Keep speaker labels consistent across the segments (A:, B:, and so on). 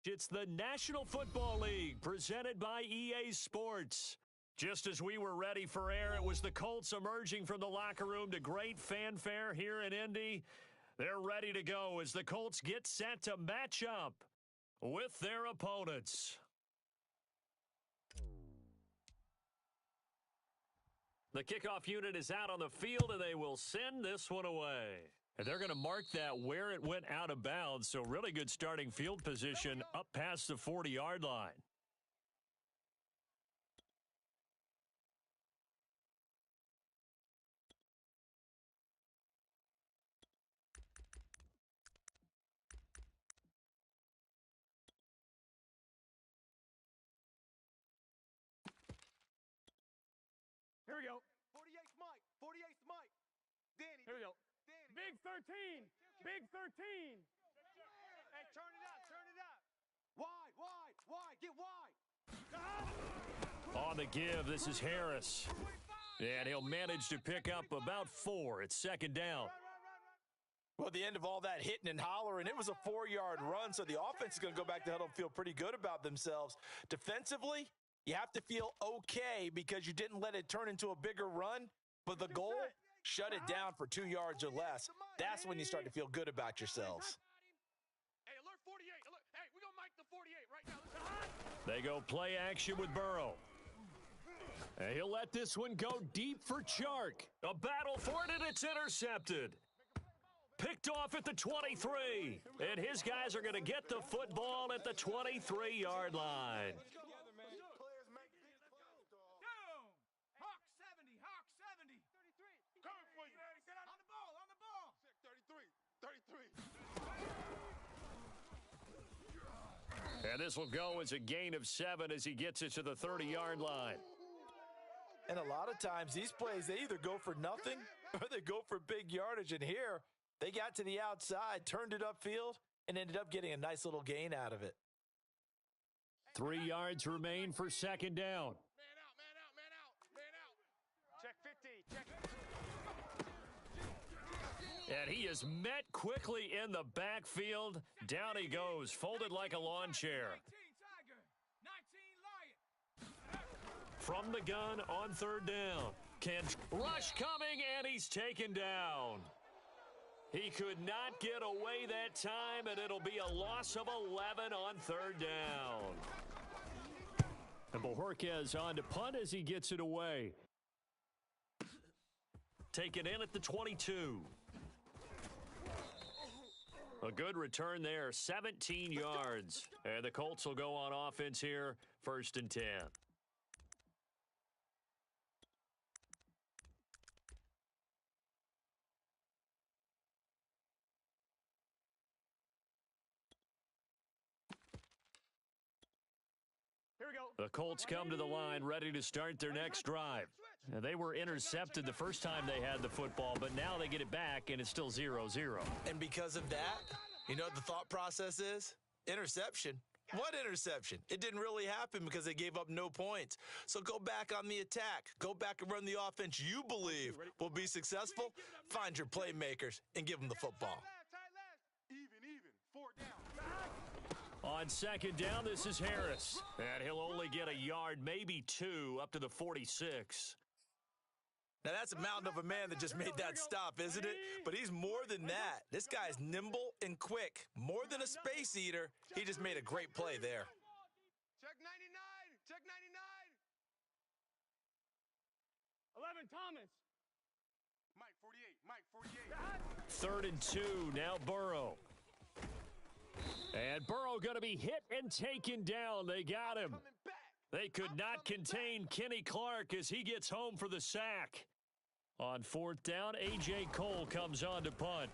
A: It's the National Football League presented by EA Sports. Just as we were ready for air, it was the Colts emerging from the locker room to great fanfare here in Indy. They're ready to go as the Colts get set to match up with their opponents. The kickoff unit is out on the field, and they will send this one away. And they're going to mark that where it went out of bounds, so really good starting field position up past the 40-yard line.
B: Here we go.
C: 48's Mike. 48's Mike. Danny.
B: Here we go.
C: Danny.
B: Big 13. Big 13.
C: Hey, turn it up. Turn it up. Wide, wide, wide. Get wide.
A: On the give, this is Harris. And he'll manage to pick up about 4. It's second down.
D: Well, at the end of all that hitting and hollering, it was a 4-yard run, so the offense is going to go back to huddle and feel pretty good about themselves. Defensively, you have to feel okay because you didn't let it turn into a bigger run, but the goal, shut it down for 2 yards or less. That's when you start to feel good about yourselves.
B: Hey, alert 48. Alert. Hey, we're going to mic the 48 right now.
A: They go play action with Burrow. And he'll let this one go deep for Chark. A battle for it, and it's intercepted. Picked off at the 23. And his guys are going to get the football at the 23-yard line.
B: Hawk 70. Hawk 70. 33. Coming for you. On the ball. On the ball.
A: 33. And this will go as a gain of 7 as he gets it to the 30-yard line.
D: And a lot of times these plays, they either go for nothing or they go for big yardage. And here, they got to the outside, turned it upfield, and ended up getting a nice little gain out of it.
A: 3 yards remain for second down.
B: Man out, man out, man out, man out. Check 50. Check 50.
A: And he is met quickly in the backfield. Down he goes, folded like a lawn chair.
B: 19 Tiger. 19 Lion.
A: From the gun on third down. Rush coming, and he's taken down. He could not get away that time, and it'll be a loss of 11 on third down. And Bojorquez on to punt as he gets it away. Taken in at the 22. A good return there, 17 yards. And the Colts will go on offense here, 1st and 10.
B: Here we go.
A: The Colts come to the line, ready to start their next drive. Now, they were intercepted the first time they had the football, but now they get it back, and it's still 0-0.
D: And because of that, you know what the thought process is? Interception. What interception? It didn't really happen because they gave up no points. So go back on the attack. Go back and run the offense you believe will be successful. Find your playmakers and give them the football.
C: Even. 4 down.
A: On second down, this is Harris. And he'll only get a yard, maybe 2, up to the 46.
D: Now, that's a mountain of a man that just made that stop, isn't it? But he's more than that. This guy's nimble and quick. More than a space eater, he just made a great play there.
C: Check 99. Check 99.
B: 11 Thomas.
C: Mike 48. Mike 48.
A: 3rd and 2, now Burrow. And Burrow going to be hit and taken down. They got him. They could not contain Kenny Clark as he gets home for the sack. On 4th down, A.J. Cole comes on to punt.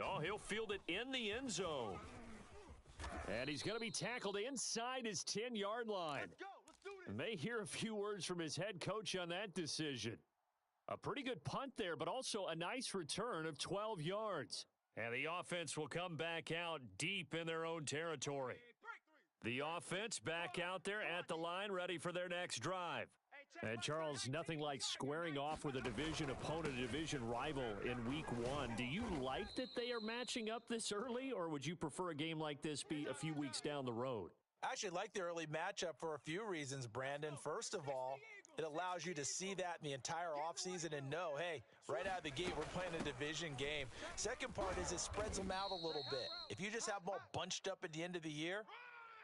A: Oh, he'll field it in the end zone. And he's going to be tackled inside his 10-yard line.
C: Let's go. Let's do this.
A: May hear a few words from his head coach on that decision. A pretty good punt there, but also a nice return of 12 yards. And the offense will come back out deep in their own territory. The offense back out there at the line, ready for their next drive.
B: Hey,
A: And Charles, nothing like squaring off with a division opponent, a division rival in week one. Do you like that they are matching up this early, or would you prefer a game like this be a few weeks down the road?
D: I actually like the early matchup for a few reasons, Brandon. First of all, it allows you to see that in the entire offseason and know, hey, right out of the gate, we're playing a division game. Second part is it spreads them out a little bit. If you just have them all bunched up at the end of the year,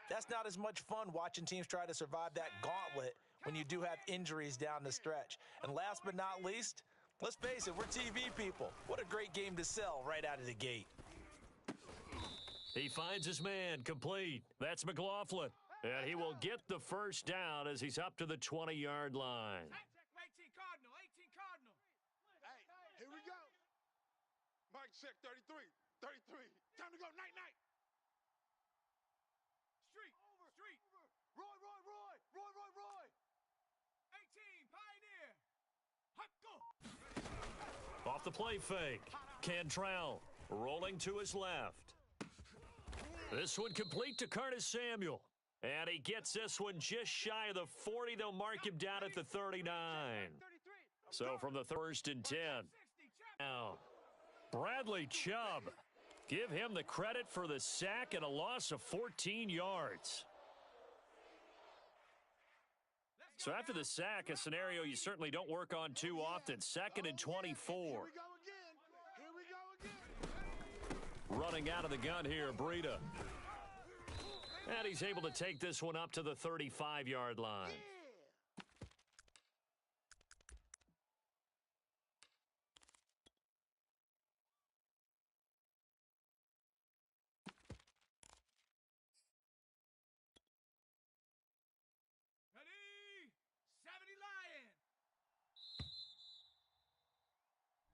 D: that's not as much fun watching teams try to survive that gauntlet when you do have injuries down the stretch. And last but not least, let's face it, we're TV people. What a great game to sell right out of the gate.
A: He finds his man, complete. That's McLaughlin. And he will get the first down as he's up to the 20-yard line.
B: 18 Cardinal, 18 Cardinal.
C: Hey, here we go. Mike check 33. 33. Time to go. Night, night.
B: Street.
C: Roy.
B: 18 Pioneer. Hot go.
A: Off the play fake. Cantrell rolling to his left. This one complete to Curtis Samuel. And he gets this one just shy of the 40. They'll mark him down at the 39. So from the 1st and 10. Now, Bradley Chubb. Give him the credit for the sack and a loss of 14 yards. So after the sack, a scenario you certainly don't work on too often. 2nd and 24.
C: Here we go again.
A: Running out of the gun here, Breida. And he's able to take this one up to the 35-yard line.
B: Ready? 70 Lion.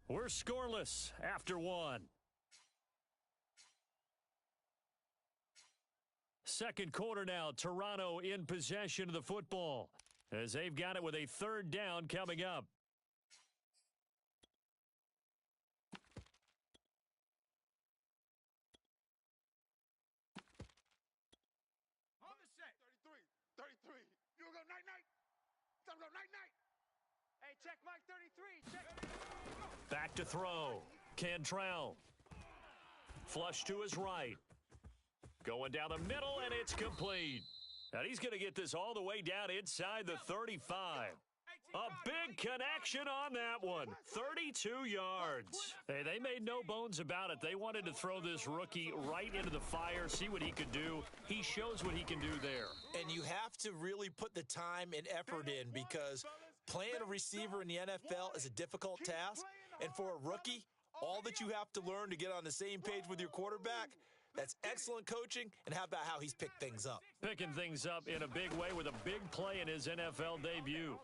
A: We're scoreless after one. Second quarter now, Toronto in possession of the football as they've got it with a 3rd down coming up.
B: On the set.
C: 33. You go night, night. Time to go night, night.
E: Hey, check Mike 33. Check.
A: Back to throw. Cantrell. Flush to his right. Going down the middle, and it's complete. And he's going to get this all the way down inside the 35. A big connection on that one. 32 yards. Hey, they made no bones about it. They wanted to throw this rookie right into the fire, see what he could do. He shows what he can do there.
D: And you have to really put the time and effort in because playing a receiver in the NFL is a difficult task. And for a rookie, all that you have to learn to get on the same page with your quarterback, that's excellent coaching, and how about how he's picked things up?
A: Picking things up in a big way with a big play in his NFL debut.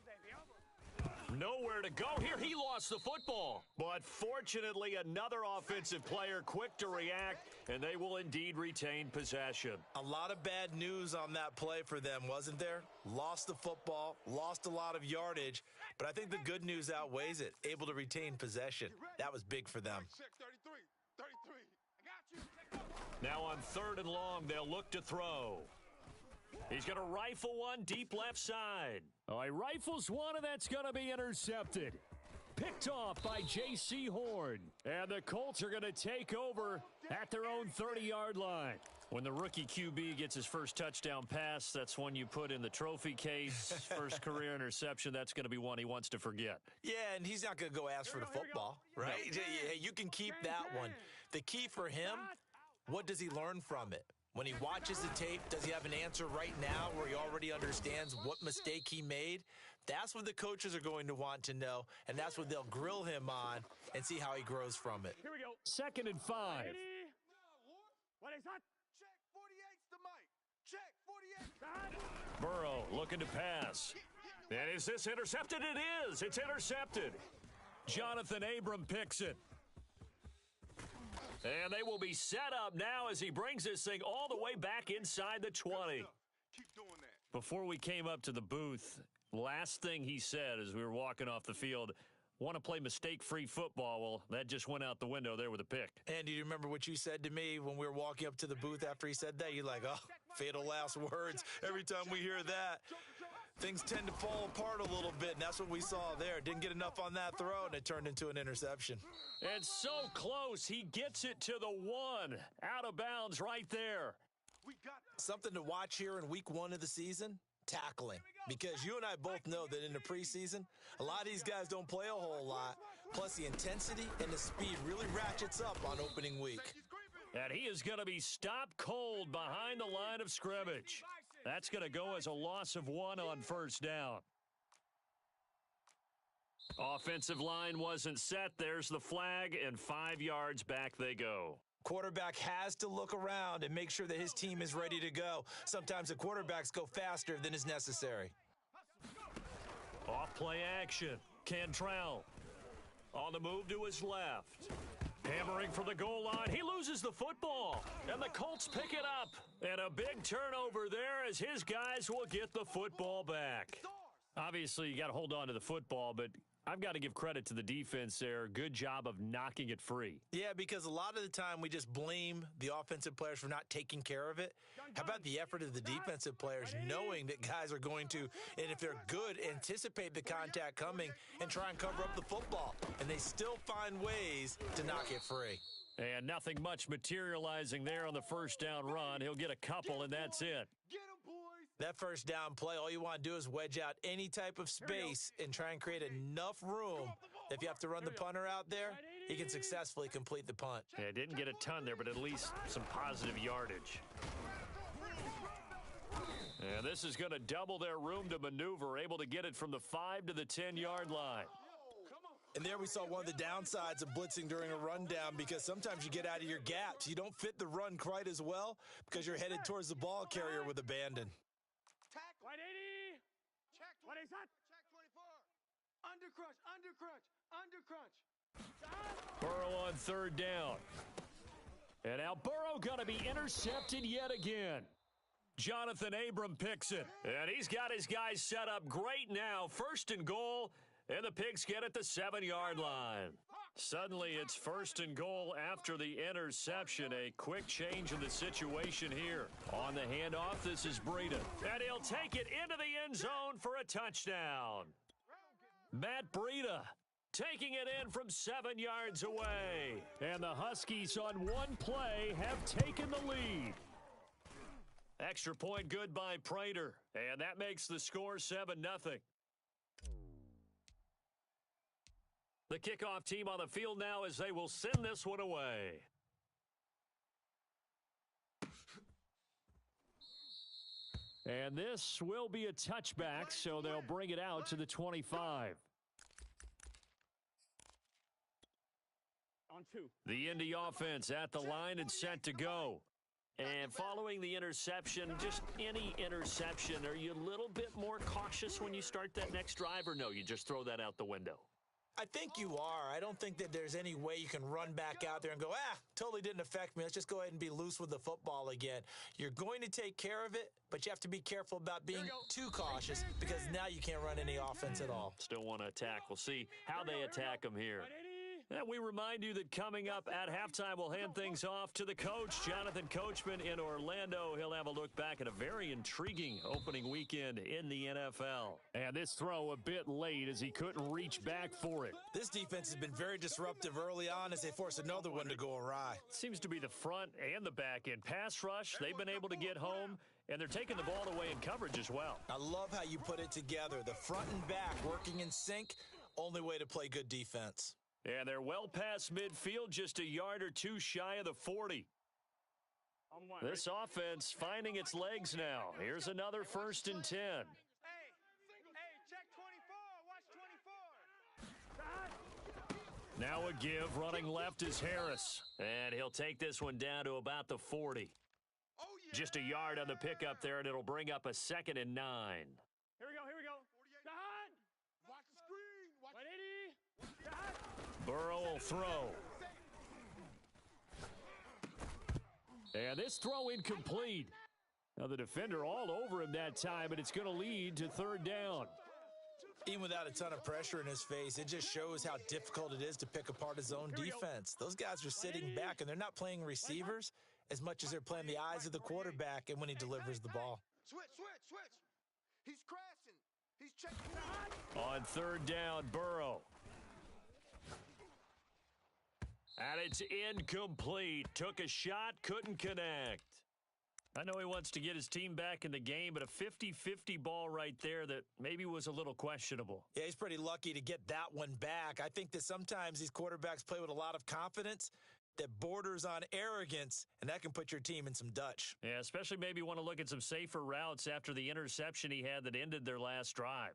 A: Nowhere to go here. He lost the football. But fortunately, another offensive player quick to react, and they will indeed retain possession.
D: A lot of bad news on that play for them, wasn't there? Lost the football, lost a lot of yardage, but I think the good news outweighs it. Able to retain possession. That was big for them.
C: Check 33. 33.
B: I got you. Take over.
A: Now on 3rd and long, they'll look to throw. He's going to rifle one deep left side. Oh, he rifles one, and that's going to be intercepted. Picked off by J.C. Horn. And the Colts are going to take over at their own 30-yard line. When the rookie QB gets his first touchdown pass, that's one you put in the trophy case. First career interception, that's going to be one he wants to forget.
D: Yeah, and he's not going to go ask for the football, right? Hey, you can keep that one. The key for him, what does he learn from it? When he watches the tape, does he have an answer right now where he already understands what mistake he made? That's what the coaches are going to want to know, and that's what they'll grill him on and see how he grows from it.
E: Here we go.
A: 2nd and 5.
E: Ready? What is that?
C: Check 48's the mic. Check 48.
A: Burrow looking to pass. And is this intercepted? It is. It's intercepted. Jonathan Abram picks it. And they will be set up now as he brings this thing all the way back inside the 20.
C: Keep doing that.
A: Before we came up to the booth, last thing he said as we were walking off the field, want to play mistake-free football. Well, that just went out the window there with a pick.
D: And do you remember what you said to me when we were walking up to the booth after he said that? You're like, oh, fatal last words. Every time we hear that. Things tend to fall apart a little bit, and that's what we saw there. Didn't get enough on that throw, and it turned into an interception.
A: It's so close. He gets it to the 1. Out of bounds right there.
C: We got
D: Something to watch here in week 1 of the season, tackling. Because you and I both know that in the preseason, a lot of these guys don't play a whole lot. Plus, the intensity and the speed really ratchets up on opening week.
A: And he is going to be stopped cold behind the line of scrimmage. That's going to go as a loss of 1 on first down. Offensive line wasn't set. There's the flag, and 5 yards back they go.
D: Quarterback has to look around and make sure that his team is ready to go. Sometimes the quarterbacks go faster than is necessary.
A: Off play action. Cantrell on the move to his left. Hammering for the goal line. He loses the football, and the Colts pick it up. And a big turnover there as his guys will get the football back. Obviously, you got to hold on to the football, but I've got to give credit to the defense there. Good job of knocking it free.
D: Yeah, because a lot of the time we just blame the offensive players for not taking care of it. How about the effort of the defensive players knowing that guys are going to, and if they're good, anticipate the contact coming and try and cover up the football. And they still find ways to knock it free.
A: And nothing much materializing there on the first down run. He'll get a couple, and that's it.
C: Get him, boys.
D: That first down play, all you want to do is wedge out any type of space and try and create enough room that if you have to run the punter out there, he can successfully complete the punt.
A: Yeah, didn't get a ton there, but at least some positive yardage. And this is going to double their room to maneuver, able to get it from the 5 to the 10-yard line.
D: And there we saw one of the downsides of blitzing during a rundown, because sometimes you get out of your gaps. You don't fit the run quite as well because you're headed towards the ball carrier with abandon.
E: Tackle. 180.
B: Check.
E: What is that?
B: Check 24.
E: Undercrunch, undercrunch, undercrunch.
A: Burrow on third down. And now Burrow going to be intercepted yet again. Jonathan Abram picks it. And he's got his guys set up great now. First and goal. And the Pigs get at the 7-yard line. Suddenly, it's first and goal after the interception. A quick change in the situation here. On the handoff, this is Breida. And he'll take it into the end zone for a touchdown. Matt Breida taking it in from 7 yards away. And the Huskies on one play have taken the lead. Extra point good by Prater. And that makes the score 7-0. The kickoff team on the field now as they will send this one away. And this will be a touchback, so they'll bring it out to the 25.
E: On 2.
A: The Indy offense at the line and set to go. And following the interception, just any interception, are you a little bit more cautious when you start that next drive, or no, you just throw that out the window?
D: I think you are. I don't think that there's any way you can run back out there and go, totally didn't affect me. Let's just go ahead and be loose with the football again. You're going to take care of it, but you have to be careful about being too cautious, because now you can't run any offense at all.
A: Still want to attack. We'll see how they attack them here. And we remind you that coming up at halftime, we'll hand things off to the coach, Jonathan Coachman in Orlando. He'll have a look back at a very intriguing opening weekend in the NFL. And this throw a bit late as he couldn't reach back for it.
D: This defense has been very disruptive early on as they force another one to go awry.
A: Seems to be the front and the back end. Pass rush, they've been able to get home, and they're taking the ball away in coverage as well.
D: I love how you put it together. The front and back working in sync, only way to play good defense.
A: And they're well past midfield, just a yard or two shy of the 40. This offense finding its legs now. Here's another 1st and 10.
E: Hey, check 24. Watch 24.
A: Now a give. Running left is Harris. And he'll take this one down to about the 40. Just a yard on the pickup there, and it'll bring up a 2nd and 9.
E: Here we go, here we go. Done.
C: Watch the screen. Watch
E: 180. Done.
A: Burrow will throw. And this throw incomplete. Now the defender all over him that time, but it's going to lead to 3rd down.
D: Even without a ton of pressure in his face, it just shows how difficult it is to pick apart his own defense. Those guys are sitting back, and they're not playing receivers as much as they're playing the eyes of the quarterback and when he delivers the ball.
C: Switch. He's crashing. He's checking.
A: On third down, Burrow. And it's incomplete. Took a shot, couldn't connect. I know he wants to get his team back in the game, but a 50-50 ball right there that maybe was a little questionable.
D: Yeah, he's pretty lucky to get that one back. I think that sometimes these quarterbacks play with a lot of confidence that borders on arrogance, and that can put your team in some Dutch.
A: Yeah, especially maybe want to look at some safer routes after the interception he had that ended their last drive.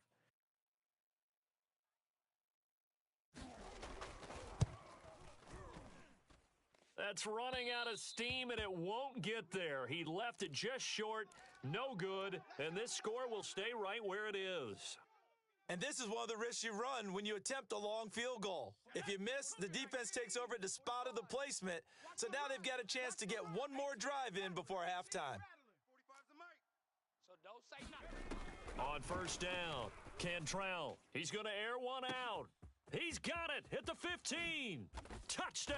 A: That's running out of steam, and it won't get there. He left it just short, no good, and this score will stay right where it is.
D: And this is one of the risks you run when you attempt a long field goal. If you miss, the defense takes over at the spot of the placement, so now they've got a chance to get one more drive in before halftime.
E: So don't say nothing.
A: On first down, Cantrell. He's going to air one out. He's got it at the 15. Touchdown.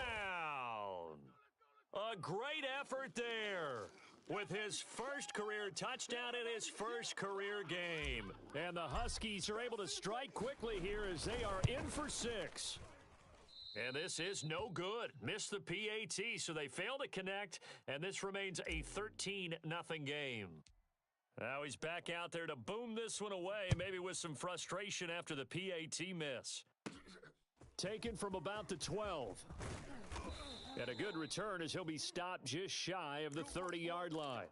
A: A great effort there with his first career touchdown in his first career game. And the Huskies are able to strike quickly here as they are in for 6. And this is no good. Missed the PAT, so they fail to connect, and this remains a 13-0 game. Now he's back out there to boom this one away, maybe with some frustration after the PAT miss. Taken from about the 12. And a good return as he'll be stopped just shy of the 30-yard line.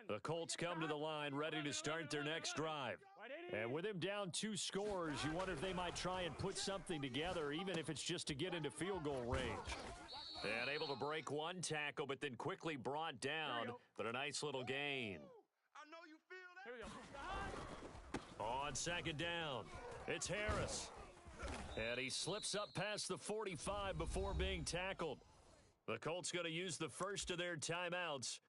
A: The Colts come to the line ready to start their next drive. And with him down 2 scores, you wonder if they might try and put something together, even if it's just to get into field goal range. And able to break one tackle, but then quickly brought down. But a nice little gain.
C: I know you feel that.
E: Here we go.
A: On second down, it's Harris. And he slips up past the 45 before being tackled. The Colts going to use the first of their timeouts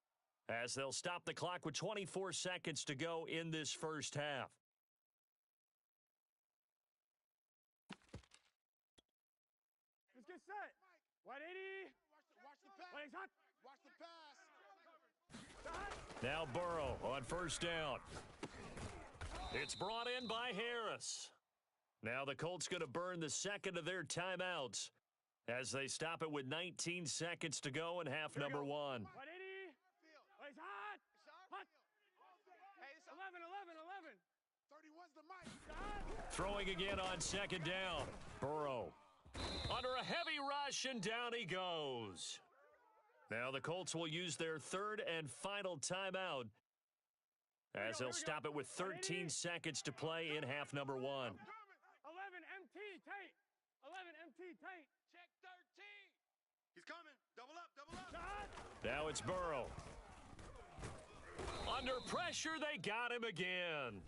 A: as they'll stop the clock with 24 seconds to go in this first half.
E: Let's get set. 180.
C: Watch the pass.
E: Legs hot.
C: Watch the pass.
A: Now Burrow on first down. It's brought in by Harris. Now the Colts going to burn the second of their timeouts as they stop it with 19 seconds to go in half number 1.
E: 180. Legs hot. Hot.
C: Hey, it's
E: 11, 11, 11.
C: 31's the mic.
A: Throwing again on second down. Burrow under a heavy rush, and down he goes. Now the Colts will use their third and final timeout as they'll stop it with 13 seconds to play in half number 1.
E: 11 MT tight. 11 MT tight.
C: Check 13. He's coming. Double up, double up.
A: Now it's Burrow. Under pressure, they got him again.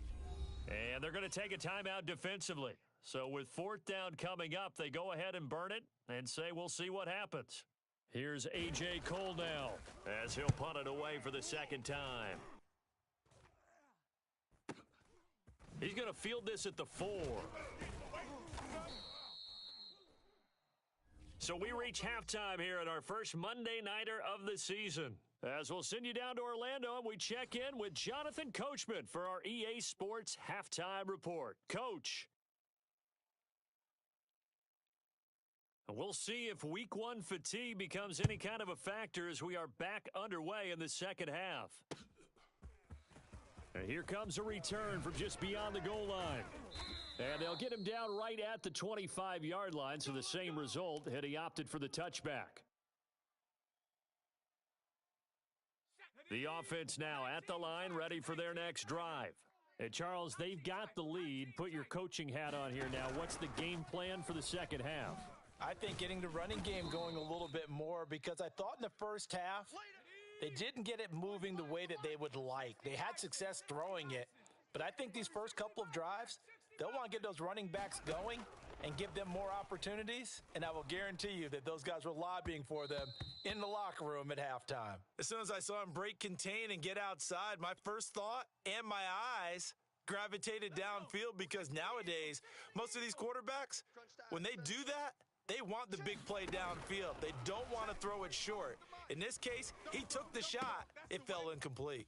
A: And they're going to take a timeout defensively. So with fourth down coming up, they go ahead and burn it and say we'll see what happens. Here's A.J. Cole now as he'll punt it away for the second time. He's going to field this at the 4. So we reach halftime here at our first Monday Nighter of the season. As we'll send you down to Orlando and we check in with Jonathan Coachman for our EA Sports Halftime Report. Coach. We'll see if week 1 fatigue becomes any kind of a factor as we are back underway in the second half. And here comes a return from just beyond the goal line. And they'll get him down right at the 25-yard line, so the same result had he opted for the touchback. The offense now at the line, ready for their next drive. And Charles, they've got the lead. Put your coaching hat on here now. What's the game plan for the second half?
D: I think getting the running game going a little bit more, because I thought in the first half they didn't get it moving the way that they would like. They had success throwing it, but I think these first couple of drives, they'll want to get those running backs going and give them more opportunities, and I will guarantee you that those guys were lobbying for them in the locker room at halftime. As soon as I saw him break contain and get outside, my first thought and my eyes gravitated downfield, because nowadays, most of these quarterbacks, when they do that, They want the big play downfield. They don't want to throw it short. In this case, he took the shot. It fell incomplete.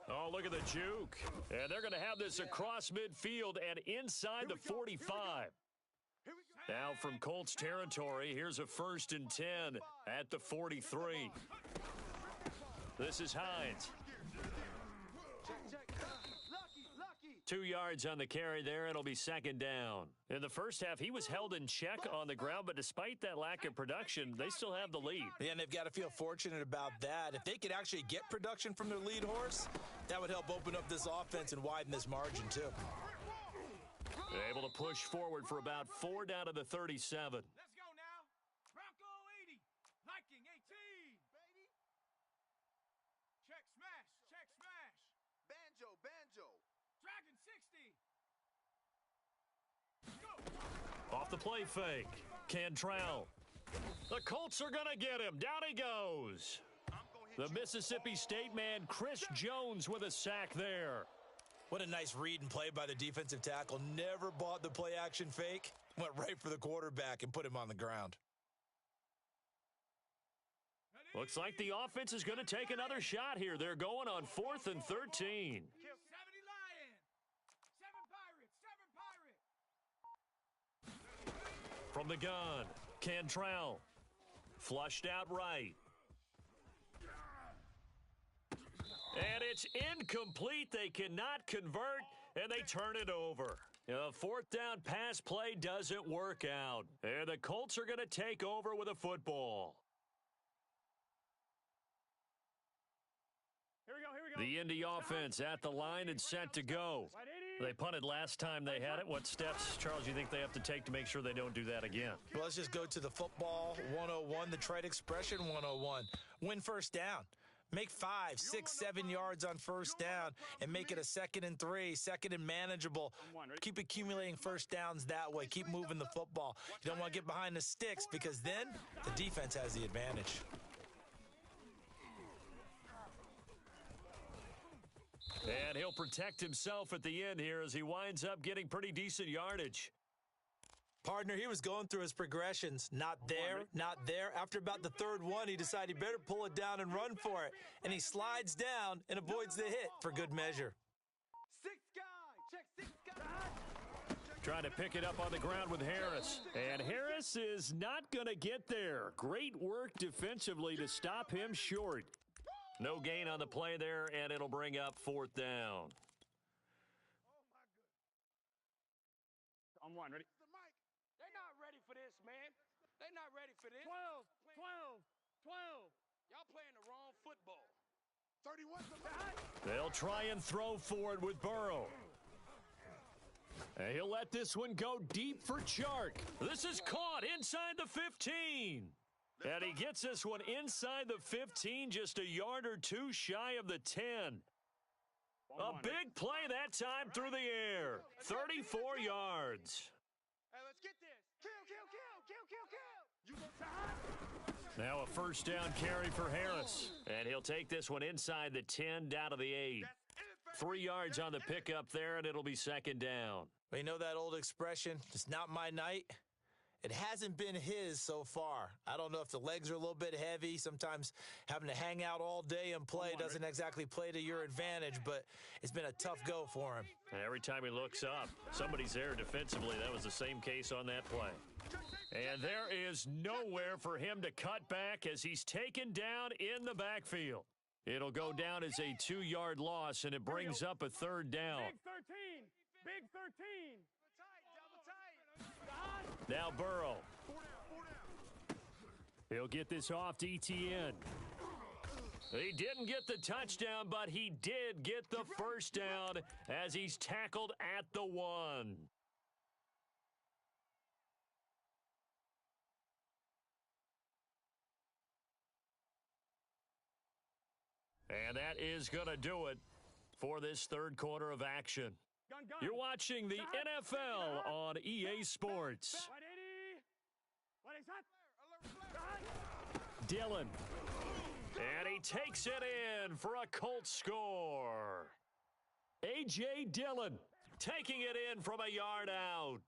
A: Oh, look at the juke. And they're going to have this across midfield and inside the 45. Now from Colts territory, here's a 1st and 10 at the 43. This is Hines. 2 yards on the carry there. It'll be 2nd down. In the first half, he was held in check on the ground, but despite that lack of production, they still have the lead.
D: Yeah, and they've got to feel fortunate about that. If they could actually get production from their lead horse, that would help open up this offense and widen this margin, too.
A: Able to push forward for about 4 down to the 37.
B: Let's go now. Bronco 80. Viking 18. Baby. Check smash. Check smash.
C: Banjo, banjo.
B: Dragon 60. Go.
A: Off the play fake. Cantrell. The Colts are going to get him. Down he goes. The Mississippi State man, Chris Jones, with a sack there.
D: What a nice read and play by the defensive tackle. Never bought the play action fake. Went right for the quarterback and put him on the ground.
A: Looks like the offense is going to take another shot here. They're going on 4th and 13.
B: 70 Lion. 7 Pirates. 7 Pirates.
A: From the gun, Cantrell. Flushed out right. And it's incomplete. They cannot convert, and they turn it over. A 4th down pass play doesn't work out. And the Colts are going to take over with a football.
E: Here we go, here we go.
A: The Indy offense at the line and set to go. They punted last time they had it. What steps, Charles, do you think they have to take to make sure they don't do that again?
D: Well, let's just go to the football 101, the trite expression 101. Win 1st down. Make 5, 6, 7 yards on 1st down and make it a 2nd and 3, 2nd and manageable. Keep accumulating 1st downs that way. Keep moving the football. You don't want to get behind the sticks because then the defense has the advantage.
A: And he'll protect himself at the end here as he winds up getting pretty decent yardage.
D: Partner, he was going through his progressions. Not there, not there. After about the 3rd one, he decided he better pull it down and run for it. And he slides down and avoids the hit for good measure.
E: 6 guy. Check 6 guy.
A: Trying to pick it up on the ground with Harris. And Harris is not going to get there. Great work defensively to stop him short. No gain on the play there, and it'll bring up 4th down.
E: On 1, ready?
B: They're not ready for this, man. They're not ready for this.
E: 12, 12, 12.
B: Y'all playing the wrong football.
C: 31 to
A: They'll try and throw for it with Burrow. And he'll let this one go deep for Chark. This is caught inside the 15. And he gets this one inside the 15, just a yard or 2 shy of the 10. A big play that time through the air. 34 yards.
B: Hey, let's get this. Kill, kill, kill, kill, kill, kill.
A: Now a 1st down carry for Harris. And he'll take this one inside the 10, down to the 8. 3 yards on the pickup there, and it'll be 2nd down.
D: Well, you know that old expression, it's not my night? It hasn't been his so far. I don't know if the legs are a little bit heavy. Sometimes having to hang out all day and play doesn't exactly play to your advantage, but it's been a tough go for him.
A: Every time he looks up, somebody's there defensively. That was the same case on that play. And there is nowhere for him to cut back as he's taken down in the backfield. It'll go down as a 2-yard loss, and it brings up a 3rd down.
E: Big 13. Big 13.
A: Now Burrow. He'll get this off to ETN. He didn't get the touchdown, but he did get the 1st down as he's tackled at the 1. And that is going to do it for this 3rd quarter of action. You're watching the NFL on EA Sports. Dillon. And he takes it in for a Colts score. A.J. Dillon taking it in from a yard out.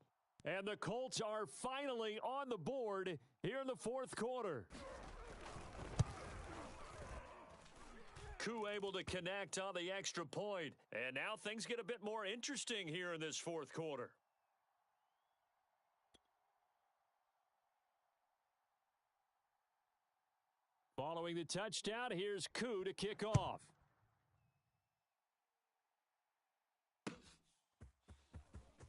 A: And the Colts are finally on the board here in the fourth quarter. Koo able to connect on the extra point. And now things get a bit more interesting here in this fourth quarter. Following the touchdown, here's Koo to kick off.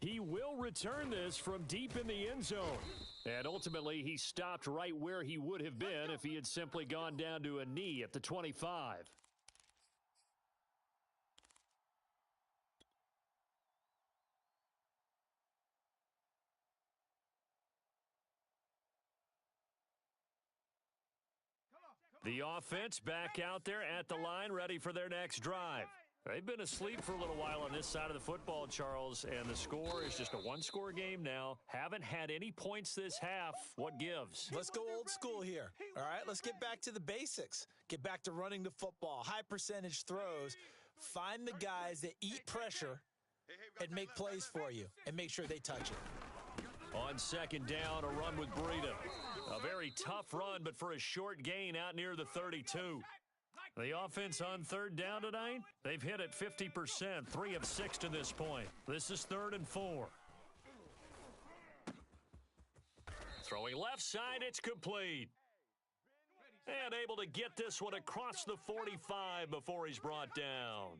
A: He will return this from deep in the end zone. And ultimately, he stopped right where he would have been if he had simply gone down to a knee at the 25. The offense back out there at the line, ready for their next drive. They've been asleep for a little while on this side of the football, Charles, and the score is just a one-score game now. Haven't had any points this half. What gives?
D: Let's go old school here. All right, let's get back to the basics. Get back to running the football, high percentage throws. Find the guys that eat pressure and make plays for you and make sure they touch it.
A: On second down, a run with Breida. A very tough run, but for a short gain out near the 32. The offense on third down tonight, they've hit it 50%, 3 of 6 to this point. This is 3rd and 4. Throwing left side, it's complete. And able to get this one across the 45 before he's brought down.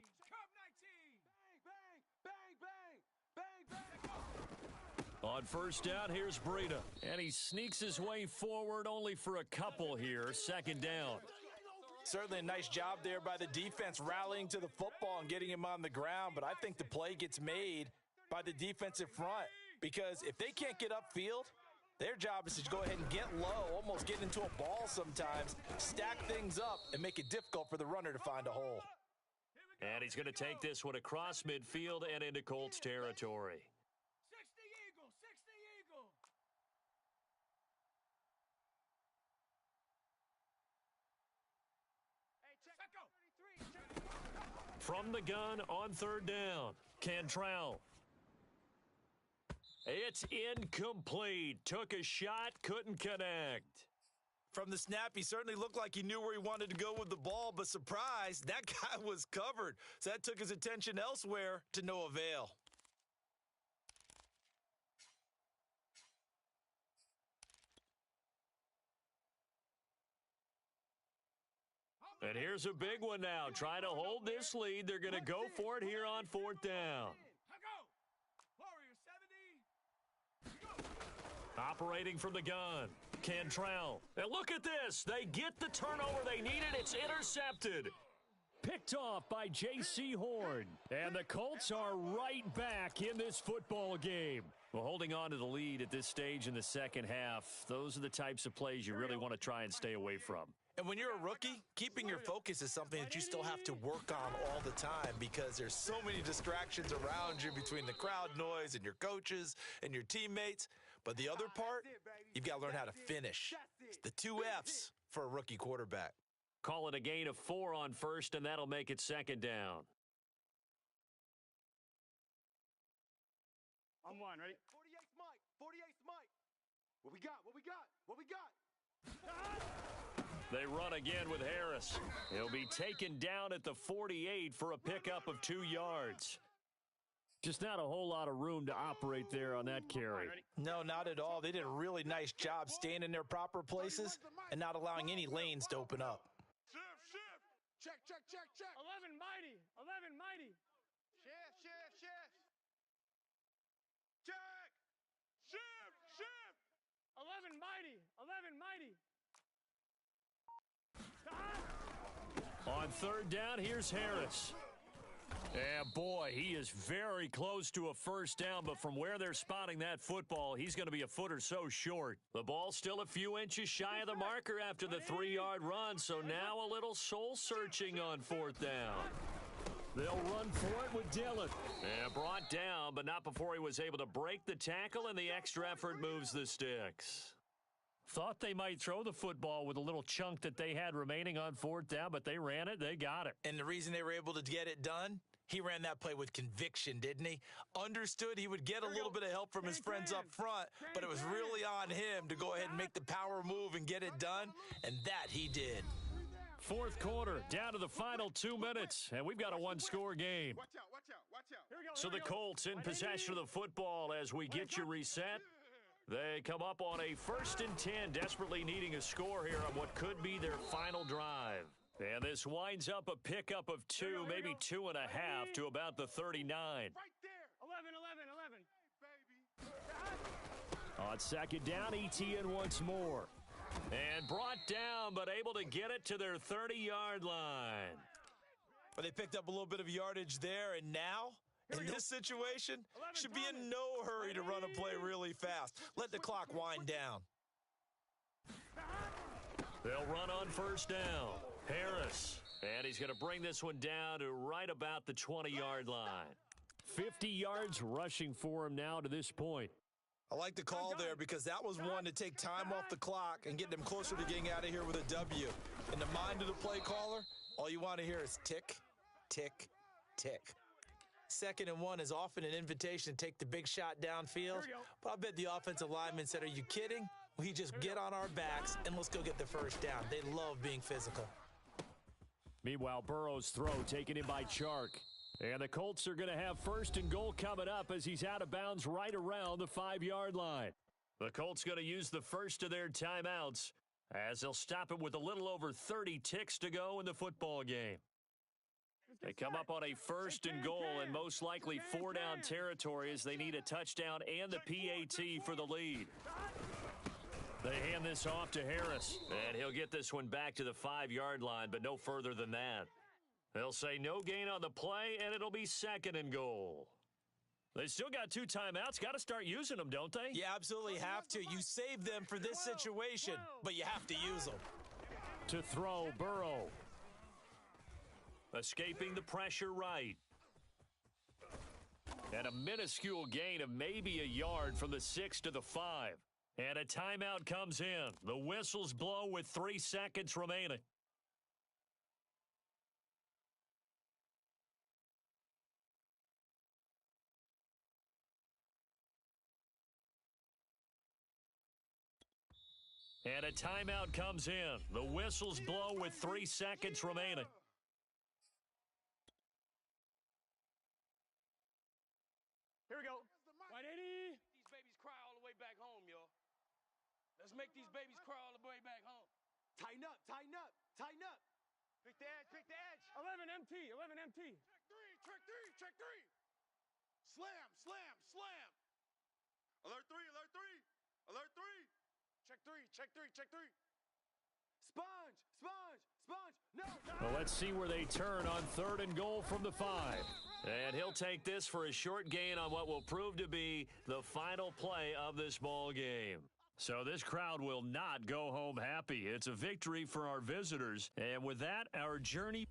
A: On first down, here's Breida. And he sneaks his way forward only for a couple here. Second down.
D: Certainly a nice job there by the defense rallying to the football and getting him on the ground. But I think the play gets made by the defensive front. Because if they can't get upfield, their job is to go ahead and get low, almost get into a ball sometimes, stack things up, and make it difficult for the runner to find a hole.
A: And he's going to take this one across midfield and into Colts territory. From the gun on third down, Cantrell. It's incomplete. Took a shot, couldn't connect.
D: From the snap, he certainly looked like he knew where he wanted to go with the ball, but surprise, that guy was covered. So that took his attention elsewhere to no avail.
A: And here's a big one now. Trying to hold this lead. They're going to go for it here on fourth down. Operating from the gun, Cantrell. And look at this. They get the turnover they needed. It's intercepted. Picked off by J.C. Horn. And the Colts are right back in this football game. Well, holding on to the lead at this stage in the second half, those are the types of plays you really want to try and stay away from.
D: And when you're a rookie, keeping your focus is something that you still have to work on all the time because there's so many distractions around you between the crowd noise and your coaches and your teammates. But the other part, you've got to learn how to finish. It's the 2 F's for a rookie quarterback.
A: Call it a gain of 4 on first, and that'll make it second down.
E: I'm one, ready? 48's Mike. 48's Mike. What we got? What we got? What we got?
A: They run again with Harris. He'll be taken down at the 48 for a pickup of 2 yards. Just not a whole lot of room to operate there on that carry.
D: No, not at all. They did a really nice job staying in their proper places and not allowing any lanes to open up.
C: Shift. Check.
E: 11 mighty. 11 mighty. Shift.
C: Check. Shift.
E: 11 mighty. 11 mighty.
A: On third down, here's Harris. And boy, he is very close to a first down, but from where they're spotting that football, he's going to be a foot or so short. The ball's still a few inches shy of the marker after the 3-yard run, so now a little soul-searching on fourth down. They'll run for it with Dillon. And brought down, but not before he was able to break the tackle, and the extra effort moves the sticks. Thought they might throw the football with a little chunk that they had remaining on fourth down, but they ran it, they got it.
D: And the reason they were able to get it done He ran that play with conviction, didn't he? Understood he would get a little bit of help from his friends up front, but it was really on him to go ahead and make the power move and get it done, and that he did.
A: Fourth quarter, down to the final 2 minutes, and we've got a one-score game.
C: Watch out, watch out, watch out.
A: So the Colts in possession of the football as we get you reset. They come up on a 1st and 10, desperately needing a score here on what could be their final drive. And this winds up a pickup of 2, maybe 2.5 to about the 39.
C: Right there.
B: 11.
A: On 2nd down, ETN once more. And brought down, but able to get it to their 30-yard line.
D: But they picked up a little bit of yardage there, and now, in this situation, should be in no hurry to run a play really fast. Let the clock wind down.
A: They'll run on 1st down. Harris. And he's going to bring this one down to right about the 20-yard line. 50 yards rushing for him now to this point.
D: I like the call there because that was one to take time off the clock and get them closer to getting out of here with a W. In the mind of the play caller, all you want to hear is tick, tick, tick. 2nd and 1 is often an invitation to take the big shot downfield, but I bet the offensive lineman said, are you kidding? We just get on our backs and let's go get the 1st down. They love being physical.
A: Meanwhile, Burrow's throw taken in by Chark. And the Colts are going to have 1st and goal coming up as he's out of bounds right around the 5-yard line. The Colts going to use the first of their timeouts as they'll stop it with a little over 30 ticks to go in the football game. They come up on a 1st and goal and most likely 4-down territory as they need a touchdown and the PAT for the lead. They hand this off to Harris, and he'll get this one back to the 5-yard line, but no further than that. They'll say no gain on the play, and it'll be 2nd and goal. They still got 2 timeouts. Got to start using them, don't they?
D: You absolutely have to. You save them for this situation, but you have to use them.
A: To throw, Burrow. Escaping the pressure right. And a minuscule gain of maybe a yard from the 6 to the 5. And a timeout comes in. The whistles blow with 3 seconds remaining. And a timeout comes in. The whistles blow with 3 seconds remaining.
B: Here we go. 180.
E: These babies cry all the way back home, y'all. Let's make these babies cry all the way back home. Tighten up, tighten up, tighten up. Pick the edge, pick the edge.
B: 11 MT, 11 MT.
C: Check three, check three. Slam, slam, slam. Alert 3, alert 3. Alert 3. Check three, check three, check three.
E: Sponge, sponge, sponge. No.
A: Well, let's see where they turn on 3rd and goal from the 5. And he'll take this for a short gain on what will prove to be the final play of this ball game. So this crowd will not go home happy. It's a victory for our visitors. And with that, our journey